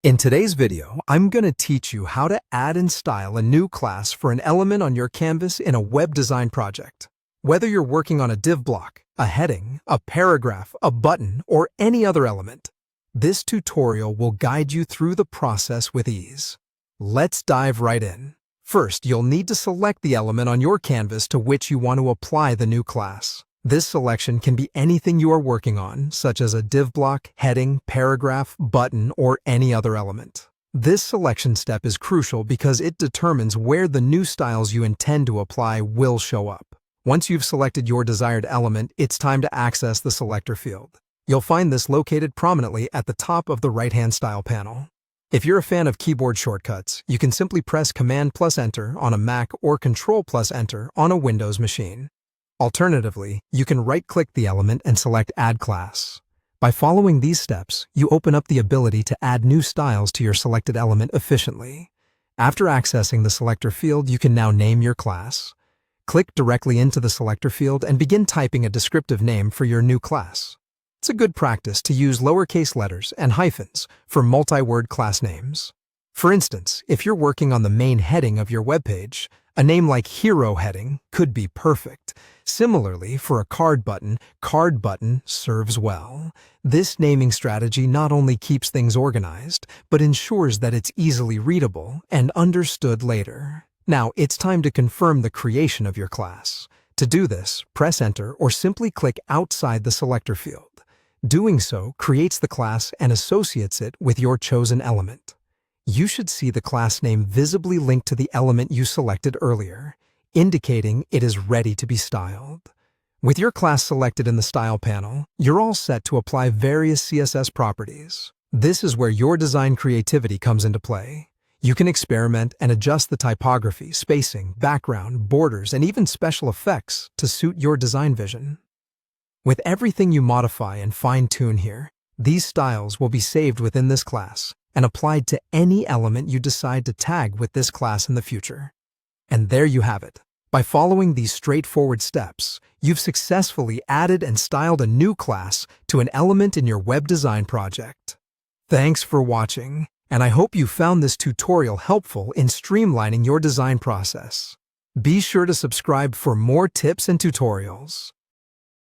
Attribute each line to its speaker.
Speaker 1: In today's video, I'm going to teach you how to add and style a new class for an element on your canvas in a web design project. Whether you're working on a div block, a heading, a paragraph, a button, or any other element, this tutorial will guide you through the process with ease. Let's dive right in. First, you'll need to select the element on your canvas to which you want to apply the new class. This selection can be anything you are working on, such as a div block, heading, paragraph, button, or any other element. This selection step is crucial because it determines where the new styles you intend to apply will show up. Once you've selected your desired element, it's time to access the selector field. You'll find this located prominently at the top of the right-hand style panel. If you're a fan of keyboard shortcuts, you can simply press Command+Enter on a Mac or Control+Enter on a Windows machine. Alternatively, you can right-click the element and select Add Class. By following these steps, you open up the ability to add new styles to your selected element efficiently. After accessing the selector field, you can now name your class. Click directly into the selector field and begin typing a descriptive name for your new class. It's a good practice to use lowercase letters and hyphens for multi-word class names. For instance, if you're working on the main heading of your web page, a name like Hero Heading could be perfect. Similarly, for a card button serves well. This naming strategy not only keeps things organized, but ensures that it's easily readable and understood later. Now, it's time to confirm the creation of your class. To do this, press Enter or simply click outside the selector field. Doing so creates the class and associates it with your chosen element. You should see the class name visibly linked to the element you selected earlier, indicating it is ready to be styled. With your class selected in the Style panel, you're all set to apply various CSS properties. This is where your design creativity comes into play. You can experiment and adjust the typography, spacing, background, borders, and even special effects to suit your design vision. With everything you modify and fine-tune here, these styles will be saved within this class and applied to any element you decide to tag with this class in the future. And there you have it. By following these straightforward steps, you've successfully added and styled a new class to an element in your web design project. Thanks for watching, and I hope you found this tutorial helpful in streamlining your design process. Be sure to subscribe for more tips and tutorials.